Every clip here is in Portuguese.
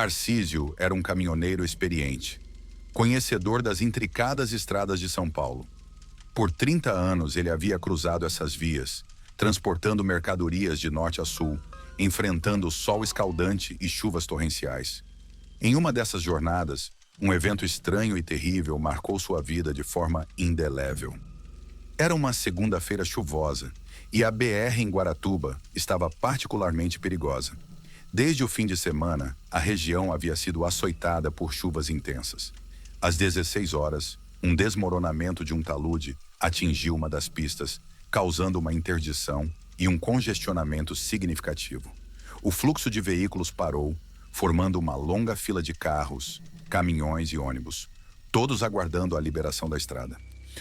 Tarcísio era um caminhoneiro experiente, conhecedor das intricadas estradas de São Paulo. Por 30 anos ele havia cruzado essas vias, transportando mercadorias de norte a sul, enfrentando sol escaldante e chuvas torrenciais. Em uma dessas jornadas, um evento estranho e terrível marcou sua vida de forma indelével. Era uma segunda-feira chuvosa e a BR em Guaratuba estava particularmente perigosa. Desde o fim de semana, a região havia sido açoitada por chuvas intensas. Às 16 horas, um desmoronamento de um talude atingiu uma das pistas, causando uma interdição e um congestionamento significativo. O fluxo de veículos parou, formando uma longa fila de carros, caminhões e ônibus, todos aguardando a liberação da estrada.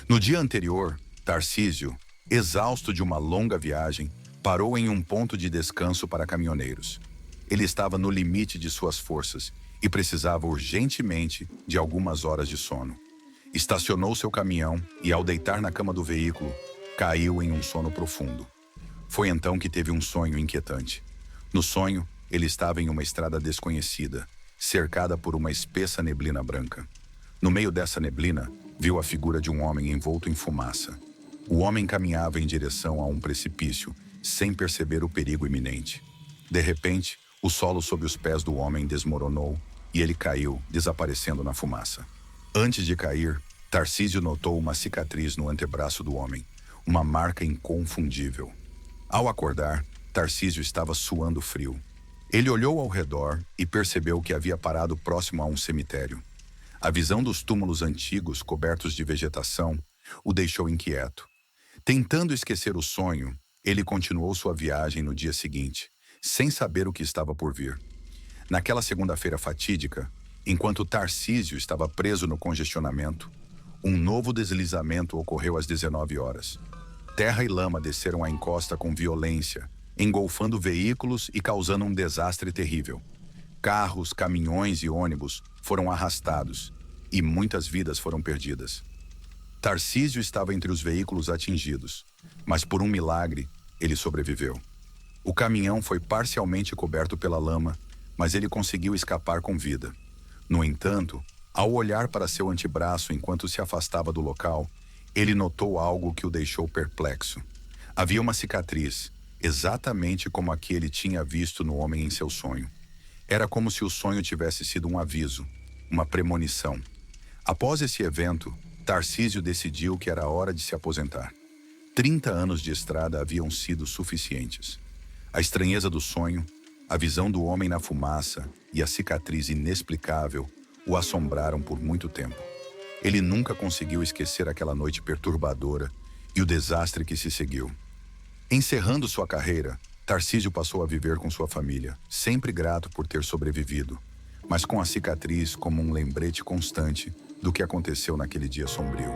No dia anterior, Tarcísio, exausto de uma longa viagem, parou em um ponto de descanso para caminhoneiros. Ele estava no limite de suas forças e precisava urgentemente de algumas horas de sono. Estacionou seu caminhão e, ao deitar na cama do veículo, caiu em um sono profundo. Foi então que teve um sonho inquietante. No sonho, ele estava em uma estrada desconhecida, cercada por uma espessa neblina branca. No meio dessa neblina, viu a figura de um homem envolto em fumaça. O homem caminhava em direção a um precipício, sem perceber o perigo iminente. De repente, o solo sob os pés do homem desmoronou e ele caiu, desaparecendo na fumaça. Antes de cair, Tarcísio notou uma cicatriz no antebraço do homem, uma marca inconfundível. Ao acordar, Tarcísio estava suando frio. Ele olhou ao redor e percebeu que havia parado próximo a um cemitério. A visão dos túmulos antigos cobertos de vegetação o deixou inquieto. Tentando esquecer o sonho, ele continuou sua viagem no dia seguinte, sem saber o que estava por vir. Naquela segunda-feira fatídica, enquanto Tarcísio estava preso no congestionamento, um novo deslizamento ocorreu às 19 horas. Terra e lama desceram a encosta com violência, engolfando veículos e causando um desastre terrível. Carros, caminhões e ônibus foram arrastados e muitas vidas foram perdidas. Tarcísio estava entre os veículos atingidos, mas por um milagre, ele sobreviveu. O caminhão foi parcialmente coberto pela lama, mas ele conseguiu escapar com vida. No entanto, ao olhar para seu antebraço enquanto se afastava do local, ele notou algo que o deixou perplexo. Havia uma cicatriz, exatamente como a que ele tinha visto no homem em seu sonho. Era como se o sonho tivesse sido um aviso, uma premonição. Após esse evento, Tarcísio decidiu que era hora de se aposentar. 30 anos de estrada haviam sido suficientes. A estranheza do sonho, a visão do homem na fumaça e a cicatriz inexplicável o assombraram por muito tempo. Ele nunca conseguiu esquecer aquela noite perturbadora e o desastre que se seguiu. Encerrando sua carreira, Tarcísio passou a viver com sua família, sempre grato por ter sobrevivido, mas com a cicatriz como um lembrete constante do que aconteceu naquele dia sombrio.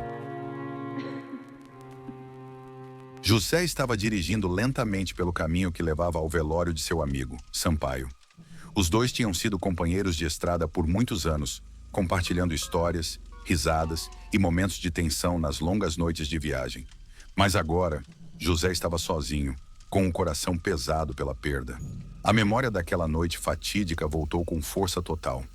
José estava dirigindo lentamente pelo caminho que levava ao velório de seu amigo, Sampaio. Os dois tinham sido companheiros de estrada por muitos anos, compartilhando histórias, risadas e momentos de tensão nas longas noites de viagem. Mas agora, José estava sozinho, com o coração pesado pela perda. A memória daquela noite fatídica voltou com força total.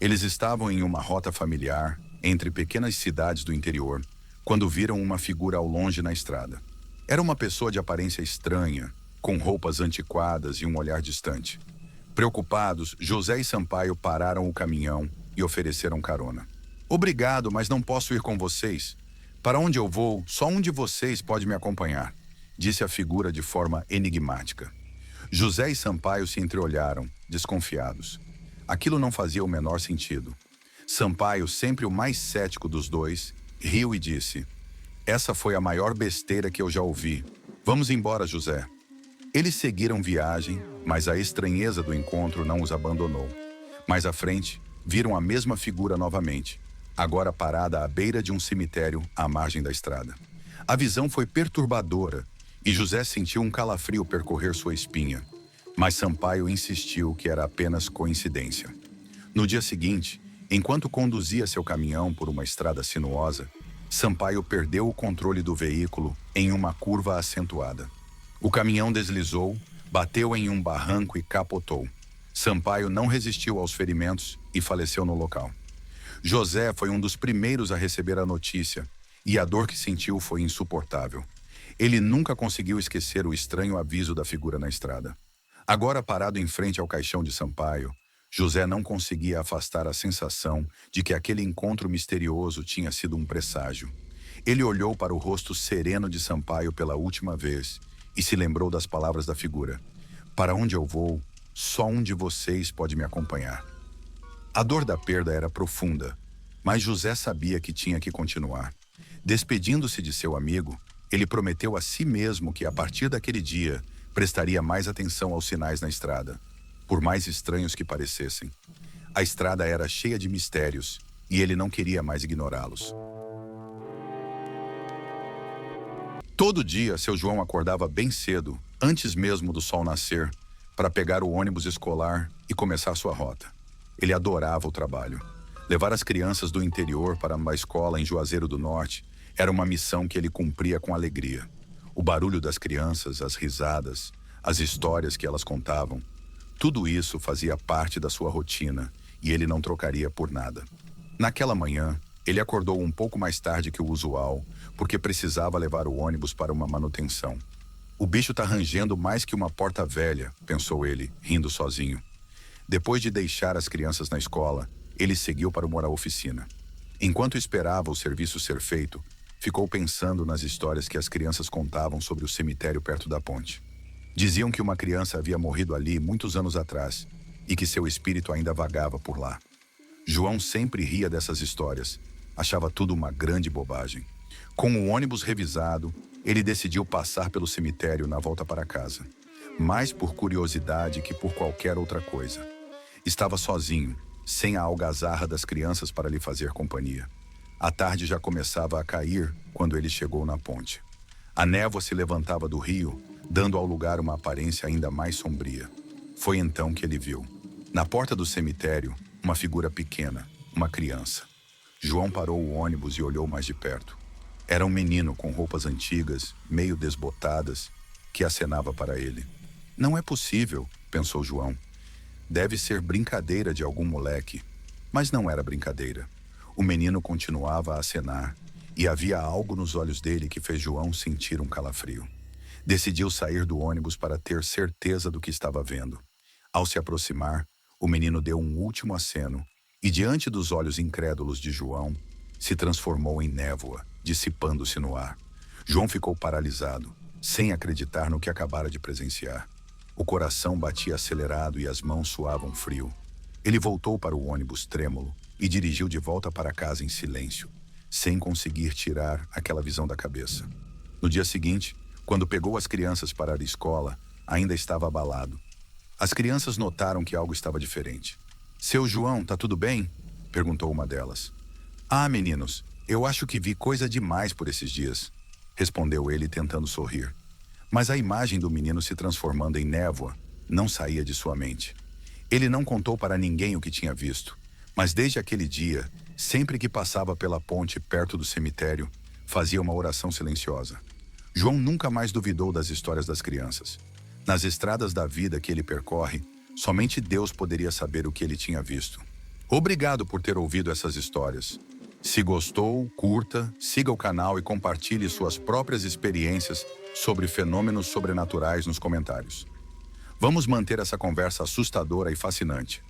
Eles estavam em uma rota familiar, entre pequenas cidades do interior, quando viram uma figura ao longe na estrada. Era uma pessoa de aparência estranha, com roupas antiquadas e um olhar distante. Preocupados, José e Sampaio pararam o caminhão e ofereceram carona. "Obrigado, mas não posso ir com vocês. Para onde eu vou, só um de vocês pode me acompanhar", disse a figura de forma enigmática. José e Sampaio se entreolharam, desconfiados. Aquilo não fazia o menor sentido. Sampaio, sempre o mais cético dos dois, riu e disse: "Essa foi a maior besteira que eu já ouvi. Vamos embora, José." Eles seguiram viagem, mas a estranheza do encontro não os abandonou. Mais à frente, viram a mesma figura novamente, agora parada à beira de um cemitério à margem da estrada. A visão foi perturbadora e José sentiu um calafrio percorrer sua espinha, mas Sampaio insistiu que era apenas coincidência. No dia seguinte, enquanto conduzia seu caminhão por uma estrada sinuosa, Sampaio perdeu o controle do veículo em uma curva acentuada. O caminhão deslizou, bateu em um barranco e capotou. Sampaio não resistiu aos ferimentos e faleceu no local. José foi um dos primeiros a receber a notícia, e a dor que sentiu foi insuportável. Ele nunca conseguiu esquecer o estranho aviso da figura na estrada. Agora parado em frente ao caixão de Sampaio, José não conseguia afastar a sensação de que aquele encontro misterioso tinha sido um presságio. Ele olhou para o rosto sereno de Sampaio pela última vez e se lembrou das palavras da figura. Para onde eu vou, só um de vocês pode me acompanhar. A dor da perda era profunda, mas José sabia que tinha que continuar. Despedindo-se de seu amigo, ele prometeu a si mesmo que a partir daquele dia prestaria mais atenção aos sinais na estrada, por mais estranhos que parecessem. A estrada era cheia de mistérios e ele não queria mais ignorá-los. Todo dia, seu João acordava bem cedo, antes mesmo do sol nascer, para pegar o ônibus escolar e começar sua rota. Ele adorava o trabalho. Levar as crianças do interior para uma escola em Juazeiro do Norte era uma missão que ele cumpria com alegria. O barulho das crianças, as risadas, as histórias que elas contavam, tudo isso fazia parte da sua rotina e ele não trocaria por nada. Naquela manhã, ele acordou um pouco mais tarde que o usual, porque precisava levar o ônibus para uma manutenção. O bicho tá rangendo mais que uma porta velha, pensou ele, rindo sozinho. Depois de deixar as crianças na escola, ele seguiu para uma oficina. Enquanto esperava o serviço ser feito, ficou pensando nas histórias que as crianças contavam sobre o cemitério perto da ponte. Diziam que uma criança havia morrido ali muitos anos atrás e que seu espírito ainda vagava por lá. João sempre ria dessas histórias. Achava tudo uma grande bobagem. Com o ônibus revisado, ele decidiu passar pelo cemitério na volta para casa. Mais por curiosidade que por qualquer outra coisa. Estava sozinho, sem a algazarra das crianças para lhe fazer companhia. A tarde já começava a cair quando ele chegou na ponte. A névoa se levantava do rio, dando ao lugar uma aparência ainda mais sombria. Foi então que ele viu, na porta do cemitério, uma figura pequena, uma criança. João parou o ônibus e olhou mais de perto. Era um menino com roupas antigas, meio desbotadas, que acenava para ele. Não é possível, pensou João. Deve ser brincadeira de algum moleque. Mas não era brincadeira. O menino continuava a acenar, e havia algo nos olhos dele que fez João sentir um calafrio. Decidiu sair do ônibus para ter certeza do que estava vendo. Ao se aproximar, o menino deu um último aceno, e diante dos olhos incrédulos de João, se transformou em névoa, dissipando-se no ar. João ficou paralisado, sem acreditar no que acabara de presenciar. O coração batia acelerado e as mãos suavam frio. Ele voltou para o ônibus trêmulo e dirigiu de volta para casa em silêncio, sem conseguir tirar aquela visão da cabeça. No dia seguinte, quando pegou as crianças para a escola, ainda estava abalado. As crianças notaram que algo estava diferente. "Seu João, tá tudo bem?" perguntou uma delas. "Ah, meninos, eu acho que vi coisa demais por esses dias", respondeu ele tentando sorrir. Mas a imagem do menino se transformando em névoa não saía de sua mente. Ele não contou para ninguém o que tinha visto, mas desde aquele dia, sempre que passava pela ponte perto do cemitério, fazia uma oração silenciosa. João nunca mais duvidou das histórias das crianças. Nas estradas da vida que ele percorre, somente Deus poderia saber o que ele tinha visto. Obrigado por ter ouvido essas histórias. Se gostou, curta, siga o canal e compartilhe suas próprias experiências sobre fenômenos sobrenaturais nos comentários. Vamos manter essa conversa assustadora e fascinante.